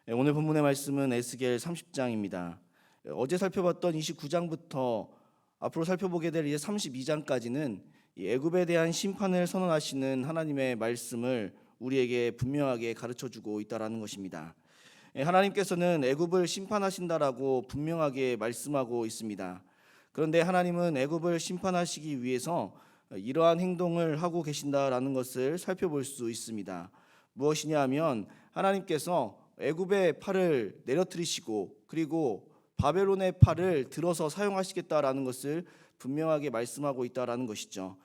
오늘 본문의 말씀은 에스겔 30장입니다. 어제 살펴봤던 29장부터 앞으로 살펴보게 될 이제 32장까지는 애굽에 대한 심판을 선언하시는 하나님의 말씀을 우리에게 분명하게 가르쳐주고 있다라는 것입니다. 하나님께서는 애굽을 심판하신다라고 분명하게 말씀하고 있습니다. 그런데 하나님은 애굽을 심판하시기 위해서 이러한 행동을 하고 계신다라는 것을 살펴볼 수 있습니다. 무엇이냐 하면 하나님께서 애굽의 팔을 내려뜨리시고 그리고 바벨론의 팔을 들어서 사용하시겠다라는 것을 분명하게 말씀하고 있다라는 것이죠.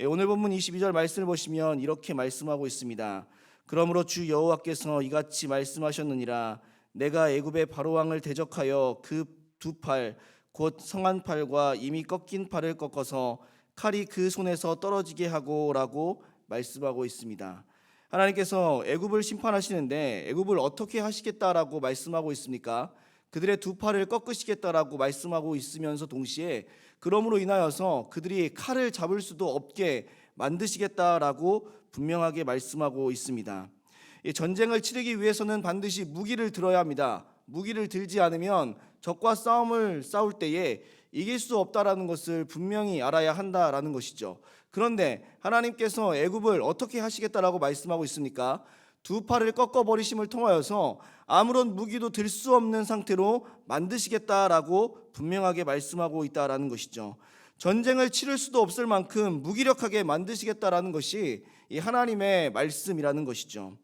오늘 본문 22절 말씀을 보시면 이렇게 말씀하고 있습니다. 그러므로 주 여호와께서 이같이 말씀하셨느니라. 내가 애굽의 바로 왕을 대적하여 그 두 팔 곧 성한 팔과 이미 꺾인 팔을 꺾어서 칼이 그 손에서 떨어지게 하고라고 말씀하고 있습니다. 하나님께서 애굽을 심판하시는데 애굽을 어떻게 하시겠다라고 말씀하고 있습니까? 그들의 두 팔을 꺾으시겠다라고 말씀하고 있으면서 동시에 그러므로 인하여서 그들이 칼을 잡을 수도 없게 만드시겠다라고 분명하게 말씀하고 있습니다. 이 전쟁을 치르기 위해서는 반드시 무기를 들어야 합니다. 무기를 들지 않으면 적과 싸울 때에 이길 수 없다라는 것을 분명히 알아야 한다라는 것이죠. 그런데 하나님께서 애굽을 어떻게 하시겠다라고 말씀하고 있습니까? 두 팔을 꺾어버리심을 통하여서 아무런 무기도 들 수 없는 상태로 만드시겠다라고 분명하게 말씀하고 있다라는 것이죠. 전쟁을 치를 수도 없을 만큼 무기력하게 만드시겠다라는 것이 이 하나님의 말씀이라는 것이죠.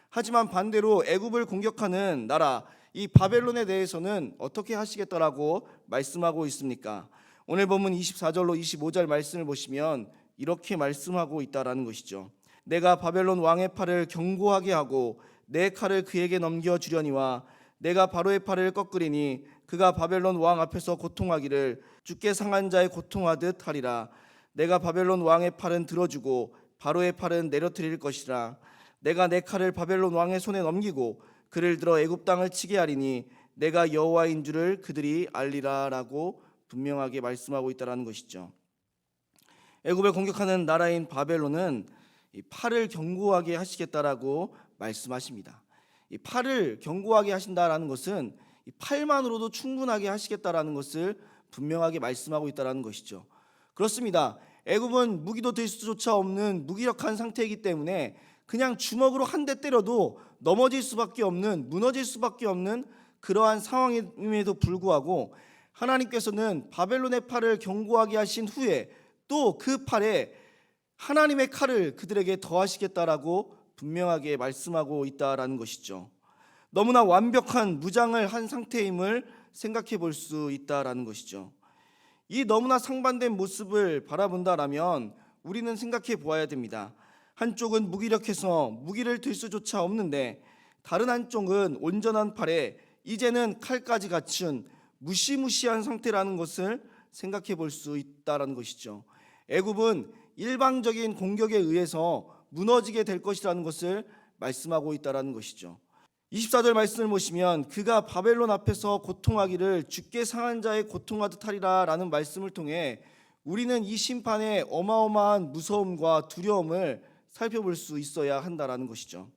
하지만 반대로 애굽을 공격하는 나라 이 바벨론에 대해서는 어떻게 하시겠다라고 말씀하고 있습니까? 오늘 본문 24절로 25절 말씀을 보시면 이렇게 말씀하고 있다라는 것이죠. 내가 바벨론 왕의 팔을 견고하게 하고 내 칼을 그에게 넘겨주려니와 내가 바로의 팔을 꺾으리니 그가 바벨론 왕 앞에서 고통하기를 죽게 상한 자의 고통하듯 하리라. 내가 바벨론 왕의 팔은 들어주고 바로의 팔은 내려뜨릴 것이라. 내가 내 칼을 바벨론 왕의 손에 넘기고 그를 들어 애굽 땅을 치게 하리니 내가 여호와인 줄을 그들이 알리라라고 분명하게 말씀하고 있다라는 것이죠. 애굽을 공격하는 나라인 바벨론은 이 팔을 견고하게 하시겠다라고 말씀하십니다. 이 팔을 견고하게 하신다라는 것은 이 팔만으로도 충분하게 하시겠다라는 것을 분명하게 말씀하고 있다라는 것이죠. 그렇습니다. 애굽은 무기도 들 수조차 없는 무기력한 상태이기 때문에 그냥 주먹으로 한 대 때려도 넘어질 수밖에 없는, 무너질 수밖에 없는 그러한 상황임에도 불구하고 하나님께서는 바벨론의 팔을 견고하게 하신 후에 또 그 팔에 하나님의 칼을 그들에게 더하시겠다라고 분명하게 말씀하고 있다라는 것이죠. 너무나 완벽한 무장을 한 상태임을 생각해 볼 수 있다라는 것이죠. 이 너무나 상반된 모습을 바라본다라면 우리는 생각해 보아야 됩니다. 한쪽은 무기력해서 무기를 들 수조차 없는데 다른 한쪽은 온전한 팔에 이제는 칼까지 갖춘 무시무시한 상태라는 것을 생각해 볼 수 있다는 것이죠. 애굽은 일방적인 공격에 의해서 무너지게 될 것이라는 것을 말씀하고 있다는 것이죠. 24절 말씀을 보시면 그가 바벨론 앞에서 고통하기를 죽게 상한 자의 고통하듯 하리라 라는 말씀을 통해 우리는 이 심판의 어마어마한 무서움과 두려움을 살펴볼 수 있어야 한다라는 것이죠.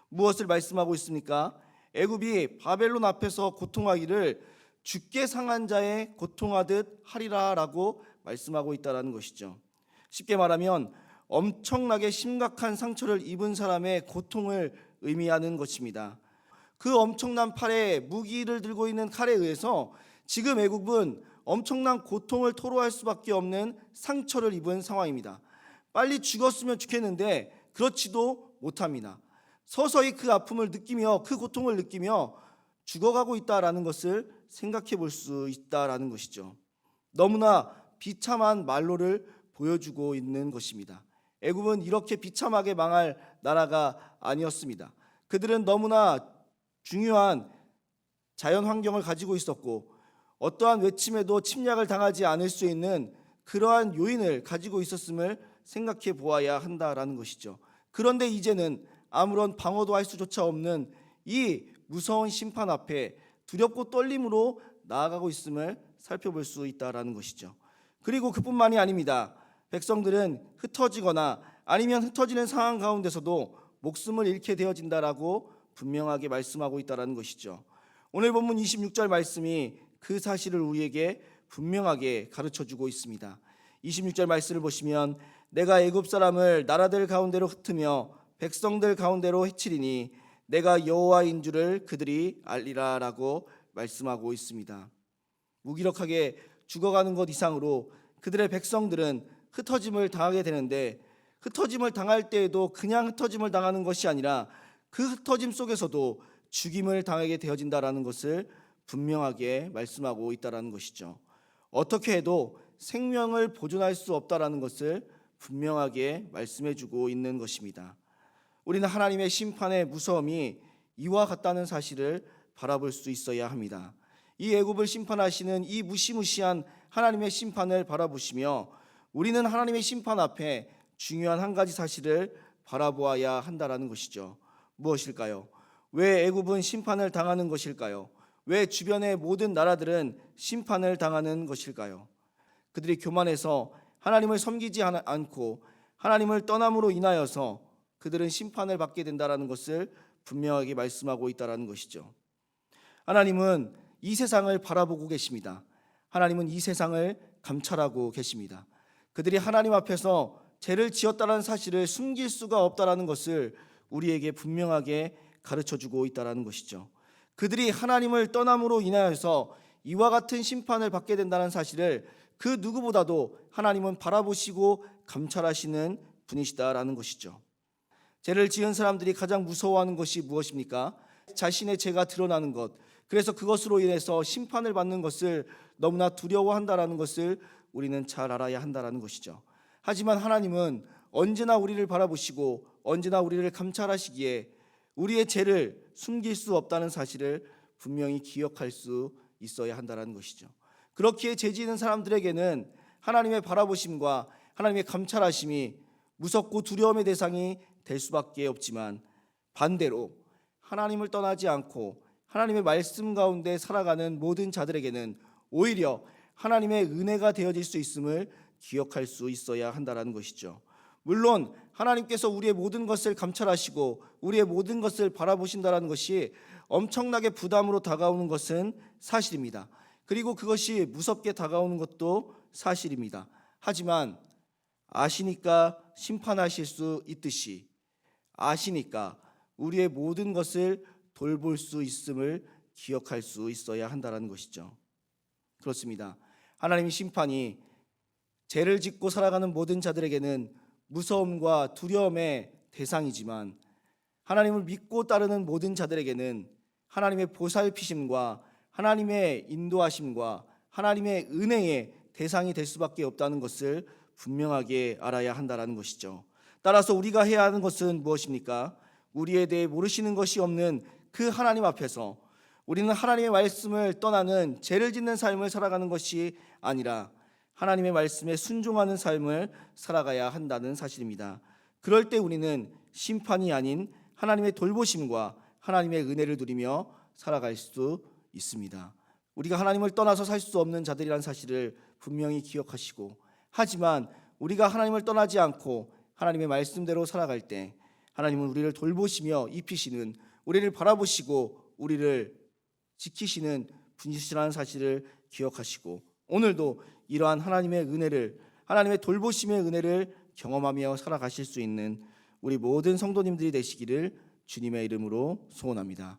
무엇을 말씀하고 있습니까? 애굽이 바벨론 앞에서 고통하기를 죽게 상한 자의 고통하듯 하리라라고 말씀하고 있다라는 것이죠. 쉽게 말하면 엄청나게 심각한 상처를 입은 사람의 고통을 의미하는 것입니다. 그 엄청난 팔에 무기를 들고 있는 칼에 의해서 지금 애굽은 엄청난 고통을 토로할 수밖에 없는 상처를 입은 상황입니다. 빨리 죽었으면 좋겠는데 그렇지도 못합니다. 서서히 그 아픔을 느끼며 그 고통을 느끼며 죽어가고 있다라는 것을 생각해 볼 수 있다라는 것이죠. 너무나 비참한 말로를 보여주고 있는 것입니다. 애굽은 이렇게 비참하게 망할 나라가 아니었습니다. 그들은 너무나 중요한 자연 환경을 가지고 있었고 어떠한 외침에도 침략을 당하지 않을 수 있는 그러한 요인을 가지고 있었음을 생각해 보아야 한다라는 것이죠. 그런데 이제는 아무런 방어도 할 수조차 없는 이 무서운 심판 앞에 두렵고 떨림으로 나아가고 있음을 살펴볼 수 있다라는 것이죠. 그리고 그뿐만이 아닙니다. 백성들은 흩어지거나 아니면 흩어지는 상황 가운데서도 목숨을 잃게 되어진다라고 분명하게 말씀하고 있다는 것이죠. 오늘 본문 26절 말씀이 그 사실을 우리에게 분명하게 가르쳐주고 있습니다. 26절 말씀을 보시면 내가 애굽 사람을 나라들 가운데로 흩으며 백성들 가운데로 해치리니 내가 여호와인 줄을 그들이 알리라라고 말씀하고 있습니다. 무기력하게 죽어가는 것 이상으로 그들의 백성들은 흩어짐을 당하게 되는데, 흩어짐을 당할 때에도 그냥 흩어짐을 당하는 것이 아니라 그 흩어짐 속에서도 죽임을 당하게 되어진다라는 것을 분명하게 말씀하고 있다라는 것이죠. 어떻게 해도 생명을 보존할 수 없다라는 것을 분명하게 말씀해주고 있는 것입니다. 우리는 하나님의 심판의 무서움이 이와 같다는 사실을 바라볼 수 있어야 합니다. 이 애굽을 심판하시는 이 무시무시한 하나님의 심판을 바라보시며 우리는 하나님의 심판 앞에 중요한 한 가지 사실을 바라보아야 한다라는 것이죠. 무엇일까요? 왜 애굽은 심판을 당하는 것일까요? 왜 주변의 모든 나라들은 심판을 당하는 것일까요? 그들이 교만해서 하나님을 섬기지 않고 하나님을 떠남으로 인하여서 그들은 심판을 받게 된다라는 것을 분명하게 말씀하고 있다라는 것이죠. 하나님은 이 세상을 바라보고 계십니다. 하나님은 이 세상을 감찰하고 계십니다. 그들이 하나님 앞에서 죄를 지었다는 사실을 숨길 수가 없다라는 것을 우리에게 분명하게 가르쳐주고 있다라는 것이죠. 그들이 하나님을 떠남으로 인하여서 이와 같은 심판을 받게 된다는 사실을 그 누구보다도 하나님은 바라보시고 감찰하시는 분이시다라는 것이죠. 죄를 지은 사람들이 가장 무서워하는 것이 무엇입니까? 자신의 죄가 드러나는 것, 그래서 그것으로 인해서 심판을 받는 것을 너무나 두려워한다라는 것을 우리는 잘 알아야 한다라는 것이죠. 하지만 하나님은 언제나 우리를 바라보시고 언제나 우리를 감찰하시기에 우리의 죄를 숨길 수 없다는 사실을 분명히 기억할 수 있어야 한다는 것이죠. 그렇기에 죄 지은 사람들에게는 하나님의 바라보심과 하나님의 감찰하심이 무섭고 두려움의 대상이 될 수밖에 없지만, 반대로 하나님을 떠나지 않고 하나님의 말씀 가운데 살아가는 모든 자들에게는 오히려 하나님의 은혜가 되어질 수 있음을 기억할 수 있어야 한다는 것이죠. 물론 하나님께서 우리의 모든 것을 감찰하시고 우리의 모든 것을 바라보신다는 것이 엄청나게 부담으로 다가오는 것은 사실입니다. 그리고 그것이 무섭게 다가오는 것도 사실입니다. 하지만 아시니까 심판하실 수 있듯이 아시니까 우리의 모든 것을 돌볼 수 있음을 기억할 수 있어야 한다는 것이죠. 그렇습니다. 하나님의 심판이 죄를 짓고 살아가는 모든 자들에게는 무서움과 두려움의 대상이지만, 하나님을 믿고 따르는 모든 자들에게는 하나님의 보살피심과 하나님의 인도하심과 하나님의 은혜의 대상이 될 수밖에 없다는 것을 분명하게 알아야 한다는 것이죠. 따라서 우리가 해야 하는 것은 무엇입니까? 우리에 대해 모르시는 것이 없는 그 하나님 앞에서 우리는 하나님의 말씀을 떠나는 죄를 짓는 삶을 살아가는 것이 아니라 하나님의 말씀에 순종하는 삶을 살아가야 한다는 사실입니다. 그럴 때 우리는 심판이 아닌 하나님의 돌보심과 하나님의 은혜를 누리며 살아갈 수 있습니다. 우리가 하나님을 떠나서 살 수 없는 자들이라는 사실을 분명히 기억하시고, 하지만 우리가 하나님을 떠나지 않고 하나님의 말씀대로 살아갈 때 하나님은 우리를 돌보시며 입히시는, 우리를 바라보시고 우리를 지키시는 분이시라는 사실을 기억하시고, 오늘도 이러한 하나님의 은혜를, 하나님의 돌보심의 은혜를 경험하며 살아가실 수 있는 우리 모든 성도님들이 되시기를 주님의 이름으로 소원합니다.